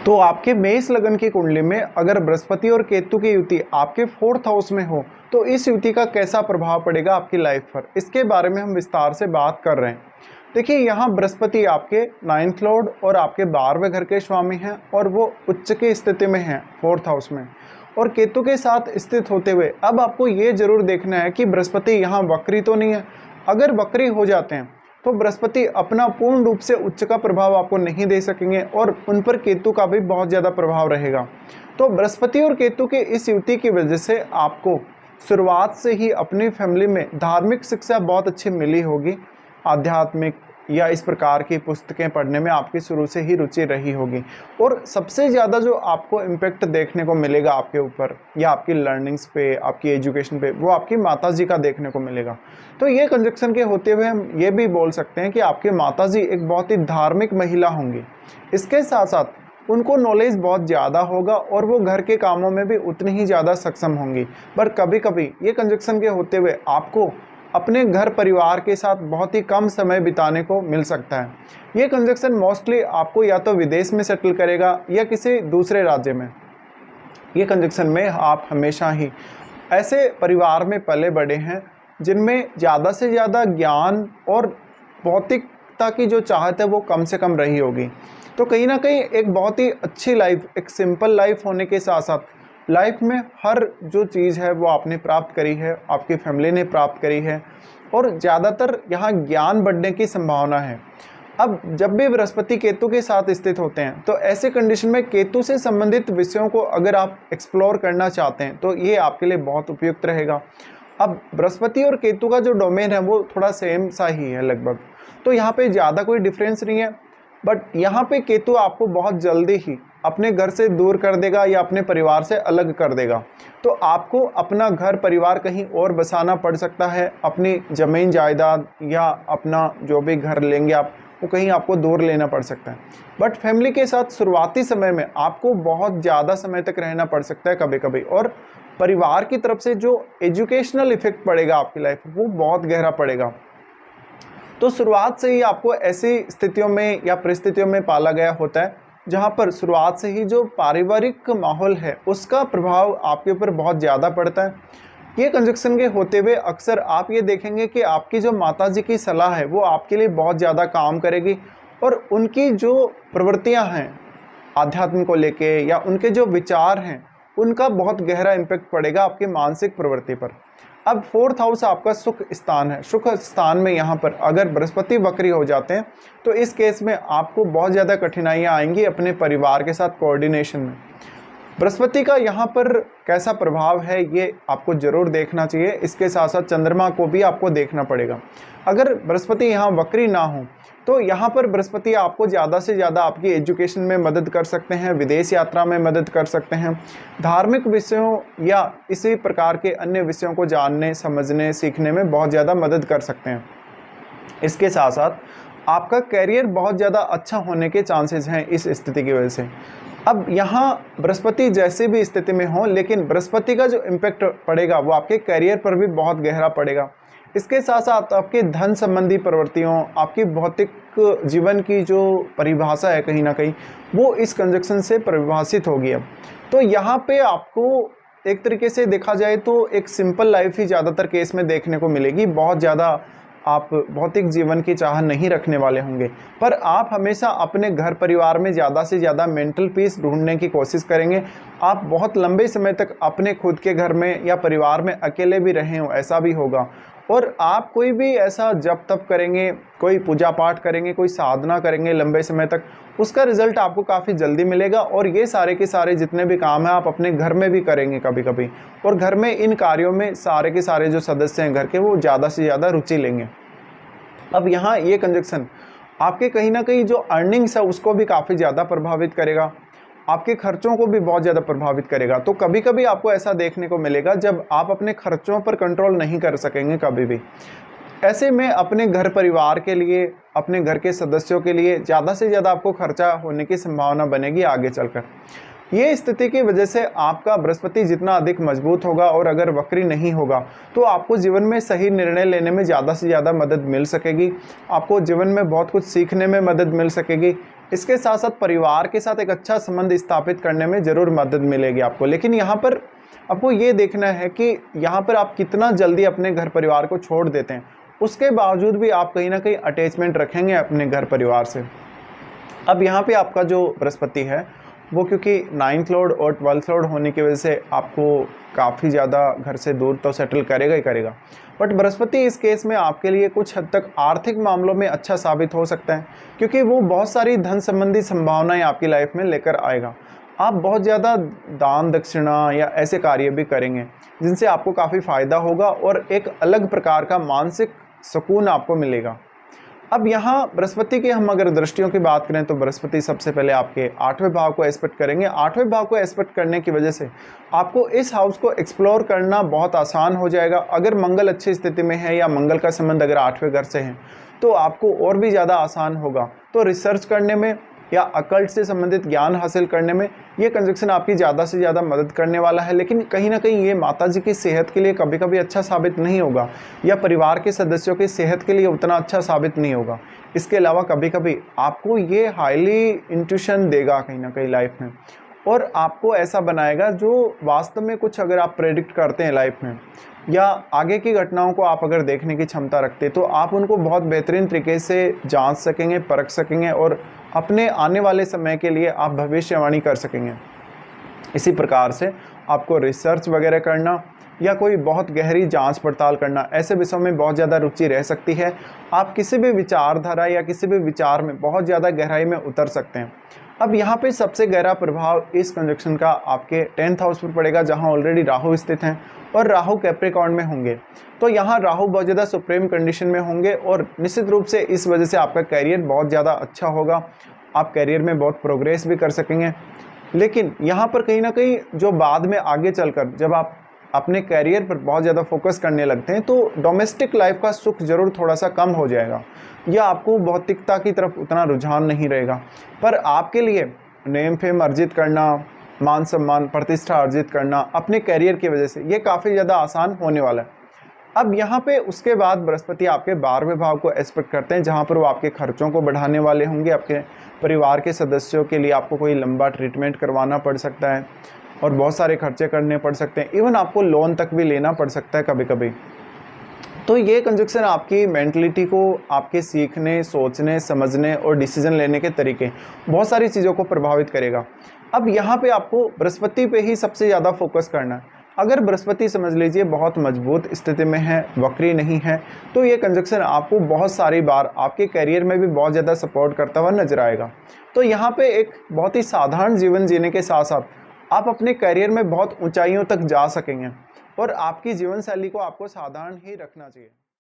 तो आपके मेष लगन की कुंडली में अगर बृहस्पति और केतु की युति आपके 4th हाउस में हो तो इस युति का कैसा प्रभाव पड़ेगा आपकी लाइफ पर, इसके बारे में हम विस्तार से बात कर रहे हैं। देखिए, यहाँ बृहस्पति आपके 9th लॉर्ड और आपके 12वें घर के स्वामी हैं और वो उच्च की स्थिति में हैं 4th हाउस में, और केतु के साथ स्थित होते हुए अब आपको ये जरूर देखना है कि बृहस्पति यहाँ वक्री तो नहीं है। अगर वक्री हो जाते हैं तो बृहस्पति अपना पूर्ण रूप से उच्च का प्रभाव आपको नहीं दे सकेंगे और उन पर केतु का भी बहुत ज़्यादा प्रभाव रहेगा। तो बृहस्पति और केतु के इस युति की वजह से आपको शुरुआत से ही अपनी फैमिली में धार्मिक शिक्षा बहुत अच्छी मिली होगी। आध्यात्मिक या इस प्रकार की पुस्तकें पढ़ने में आपकी शुरू से ही रुचि रही होगी, और सबसे ज़्यादा जो आपको इम्पैक्ट देखने को मिलेगा आपके ऊपर या आपकी लर्निंग्स पे, आपकी एजुकेशन पे, वो आपकी माताजी का देखने को मिलेगा। तो ये कंजक्शन के होते हुए हम ये भी बोल सकते हैं कि आपकी माताजी एक बहुत ही धार्मिक महिला होंगी। इसके साथ साथ उनको नॉलेज बहुत ज़्यादा होगा और वो घर के कामों में भी उतनी ही ज़्यादा सक्षम होंगी। पर कभी कभी ये कंजक्शन के होते हुए आपको अपने घर परिवार के साथ बहुत ही कम समय बिताने को मिल सकता है। ये कंजक्शन मोस्टली आपको या तो विदेश में सेटल करेगा या किसी दूसरे राज्य में। ये कंजक्शन में आप हमेशा ही ऐसे परिवार में पले बड़े हैं जिनमें ज़्यादा से ज़्यादा ज्ञान और भौतिकता की जो चाहत है वो कम से कम रही होगी। तो कहीं ना कहीं एक बहुत ही अच्छी लाइफ, एक सिंपल लाइफ होने के साथ साथ लाइफ में हर जो चीज़ है वो आपने प्राप्त करी है, आपकी फैमिली ने प्राप्त करी है, और ज़्यादातर यहाँ ज्ञान बढ़ने की संभावना है। अब जब भी बृहस्पति केतु के साथ स्थित होते हैं तो ऐसे कंडीशन में केतु से संबंधित विषयों को अगर आप एक्सप्लोर करना चाहते हैं तो ये आपके लिए बहुत उपयुक्त रहेगा। अब बृहस्पति और केतु का जो डोमेन है वो थोड़ा सेम सा ही है लगभग, तो यहाँ पे ज़्यादा कोई डिफरेंस नहीं है। बट यहाँ पे केतु आपको बहुत जल्दी ही अपने घर से दूर कर देगा या अपने परिवार से अलग कर देगा। तो आपको अपना घर परिवार कहीं और बसाना पड़ सकता है, अपनी ज़मीन जायदाद या अपना जो भी घर लेंगे आप वो कहीं आपको दूर लेना पड़ सकता है। बट फैमिली के साथ शुरुआती समय में आपको बहुत ज़्यादा समय तक रहना पड़ सकता है कभी कभी, और परिवार की तरफ से जो एजुकेशनल इफेक्ट पड़ेगा आपकी लाइफ वो बहुत गहरा पड़ेगा। तो शुरुआत से ही आपको ऐसी स्थितियों में या परिस्थितियों में पाला गया होता है जहाँ पर शुरुआत से ही जो पारिवारिक माहौल है उसका प्रभाव आपके ऊपर बहुत ज़्यादा पड़ता है। ये कंजक्शन के होते हुए अक्सर आप ये देखेंगे कि आपकी जो माताजी की सलाह है वो आपके लिए बहुत ज़्यादा काम करेगी, और उनकी जो प्रवृत्तियाँ हैं आध्यात्म को लेके या उनके जो विचार हैं उनका बहुत गहरा इम्पैक्ट पड़ेगा आपके मानसिक प्रवृत्ति पर। अब 4th हाउस आपका सुख स्थान है। सुख स्थान में यहाँ पर अगर बृहस्पति वक्री हो जाते हैं तो इस केस में आपको बहुत ज़्यादा कठिनाइयाँ आएंगी अपने परिवार के साथ कोऑर्डिनेशन में। बृहस्पति का यहाँ पर कैसा प्रभाव है ये आपको जरूर देखना चाहिए। इसके साथ साथ चंद्रमा को भी आपको देखना पड़ेगा। अगर बृहस्पति यहाँ वक्री ना हो तो यहाँ पर बृहस्पति आपको ज़्यादा से ज़्यादा आपकी एजुकेशन में मदद कर सकते हैं, विदेश यात्रा में मदद कर सकते हैं, धार्मिक विषयों या इसी प्रकार के अन्य विषयों को जानने, समझने, सीखने में बहुत ज़्यादा मदद कर सकते हैं। इसके साथ साथ आपका करियर बहुत ज़्यादा अच्छा होने के चांसेस हैं इस स्थिति की वजह से। अब यहाँ बृहस्पति जैसे भी स्थिति में हो, लेकिन बृहस्पति का जो इम्पैक्ट पड़ेगा वो आपके करियर पर भी बहुत गहरा पड़ेगा। इसके साथ साथ आपके धन संबंधी प्रवृत्तियों, आपकी भौतिक जीवन की जो परिभाषा है कहीं ना कहीं वो इस कंजक्शन से परिभाषित होगी। अब तो यहाँ पे आपको एक तरीके से देखा जाए तो एक सिंपल लाइफ ही ज़्यादातर केस में देखने को मिलेगी। बहुत ज़्यादा आप भौतिक जीवन की चाह नहीं रखने वाले होंगे, पर आप हमेशा अपने घर परिवार में ज़्यादा से ज़्यादा मेंटल पीस ढूंढने की कोशिश करेंगे। आप बहुत लंबे समय तक अपने खुद के घर में या परिवार में अकेले भी रहे हो ऐसा भी होगा, और आप कोई भी ऐसा जप तप करेंगे, कोई पूजा पाठ करेंगे, कोई साधना करेंगे लंबे समय तक, उसका रिजल्ट आपको काफ़ी जल्दी मिलेगा। और ये सारे के सारे जितने भी काम हैं आप अपने घर में भी करेंगे कभी कभी, और घर में इन कार्यों में सारे के सारे जो सदस्य हैं घर के वो ज़्यादा से ज़्यादा रुचि लेंगे। अब यहाँ ये कंजक्शन आपके कहीं ना कहीं जो अर्निंग्स है उसको भी काफ़ी ज़्यादा प्रभावित करेगा, आपके खर्चों को भी बहुत ज़्यादा प्रभावित करेगा। तो कभी कभी आपको ऐसा देखने को मिलेगा जब आप अपने खर्चों पर कंट्रोल नहीं कर सकेंगे कभी भी। ऐसे में अपने घर परिवार के लिए, अपने घर के सदस्यों के लिए ज़्यादा से ज़्यादा आपको खर्चा होने की संभावना बनेगी आगे चलकर। ये स्थिति की वजह से आपका बृहस्पति जितना अधिक मजबूत होगा और अगर वक्री नहीं होगा तो आपको जीवन में सही निर्णय लेने में ज़्यादा से ज़्यादा मदद मिल सकेगी, आपको जीवन में बहुत कुछ सीखने में मदद मिल सकेगी। इसके साथ साथ परिवार के साथ एक अच्छा संबंध स्थापित करने में ज़रूर मदद मिलेगी आपको। लेकिन यहाँ पर आपको ये देखना है कि यहाँ पर आप कितना जल्दी अपने घर परिवार को छोड़ देते हैं, उसके बावजूद भी आप कहीं ना कहीं अटैचमेंट रखेंगे अपने घर परिवार से। अब यहाँ पे आपका जो बृहस्पति है वो क्योंकि 9th लॉर्ड और 12th लॉर्ड होने की वजह से आपको काफ़ी ज़्यादा घर से दूर तो सेटल करेगा ही करेगा, बट बृहस्पति इस केस में आपके लिए कुछ हद तक आर्थिक मामलों में अच्छा साबित हो सकता है, क्योंकि वो बहुत सारी धन संबंधी संभावनाएं आपकी लाइफ में लेकर आएगा। आप बहुत ज़्यादा दान दक्षिणा या ऐसे कार्य भी करेंगे जिनसे आपको काफ़ी फ़ायदा होगा और एक अलग प्रकार का मानसिक सुकून आपको मिलेगा। अब यहाँ बृहस्पति की हम अगर दृष्टियों की बात करें तो बृहस्पति सबसे पहले आपके 8वें भाव को एस्पेक्ट करेंगे। 8वें भाव को एस्पेक्ट करने की वजह से आपको इस हाउस को एक्सप्लोर करना बहुत आसान हो जाएगा। अगर मंगल अच्छी स्थिति में है या मंगल का संबंध अगर 8वें घर से है तो आपको और भी ज़्यादा आसान होगा। तो रिसर्च करने में या अकल्ट से संबंधित ज्ञान हासिल करने में ये कंजक्शन आपकी ज़्यादा से ज़्यादा मदद करने वाला है। लेकिन कहीं ना कहीं ये माता जी की सेहत के लिए कभी कभी अच्छा साबित नहीं होगा या परिवार के सदस्यों की सेहत के लिए उतना अच्छा साबित नहीं होगा। इसके अलावा कभी कभी आपको ये हाईली इंट्यूशन देगा कहीं ना कहीं लाइफ में, और आपको ऐसा बनाएगा जो वास्तव में कुछ अगर आप प्रेडिक्ट करते हैं लाइफ में या आगे की घटनाओं को आप अगर देखने की क्षमता रखते तो आप उनको बहुत बेहतरीन तरीके से जांच सकेंगे, परख सकेंगे और अपने आने वाले समय के लिए आप भविष्यवाणी कर सकेंगे। इसी प्रकार से आपको रिसर्च वगैरह करना या कोई बहुत गहरी जांच पड़ताल करना, ऐसे विषयों में बहुत ज़्यादा रुचि रह सकती है। आप किसी भी विचारधारा या किसी भी विचार में बहुत ज़्यादा गहराई में उतर सकते हैं। अब यहाँ पे सबसे गहरा प्रभाव इस कंजक्शन का आपके 10th हाउस पर पड़ेगा, जहाँ ऑलरेडी राहु स्थित हैं और राहु कैप्रिकॉर्न में होंगे। तो यहाँ राहु बहुत ज़्यादा सुप्रीम कंडीशन में होंगे और निश्चित रूप से इस वजह से आपका करियर बहुत ज़्यादा अच्छा होगा। आप करियर में बहुत प्रोग्रेस भी कर सकेंगे। लेकिन यहाँ पर कहीं ना कहीं जो बाद में आगे चलकर जब आप अपने करियर पर बहुत ज़्यादा फोकस करने लगते हैं तो डोमेस्टिक लाइफ का सुख जरूर थोड़ा सा कम हो जाएगा या आपको भौतिकता की तरफ उतना रुझान नहीं रहेगा। पर आपके लिए नेम फेम अर्जित करना, मान सम्मान, प्रतिष्ठा अर्जित करना अपने करियर की वजह से ये काफ़ी ज़्यादा आसान होने वाला है। अब यहाँ पे उसके बाद बृहस्पति आपके 12वें भाव को एस्पेक्ट करते हैं, जहाँ पर वो आपके खर्चों को बढ़ाने वाले होंगे। आपके परिवार के सदस्यों के लिए आपको कोई लंबा ट्रीटमेंट करवाना पड़ सकता है और बहुत सारे खर्चे करने पड़ सकते हैं। इवन आपको लोन तक भी लेना पड़ सकता है कभी कभी। तो ये कंजक्शन आपकी मेंटलिटी को, आपके सीखने, सोचने, समझने और डिसीजन लेने के तरीके, बहुत सारी चीज़ों को प्रभावित करेगा। अब यहाँ पे आपको बृहस्पति पे ही सबसे ज़्यादा फोकस करना है। अगर बृहस्पति समझ लीजिए बहुत मजबूत स्थिति में है, वक्री नहीं है, तो ये कंजक्शन आपको बहुत सारी बार आपके करियर में भी बहुत ज़्यादा सपोर्ट करता हुआ नजर आएगा। तो यहाँ पे एक बहुत ही साधारण जीवन जीने के साथ साथ आप अपने करियर में बहुत ऊंचाइयों तक जा सकेंगे और आपकी जीवन शैली को आपको साधारण ही रखना चाहिए।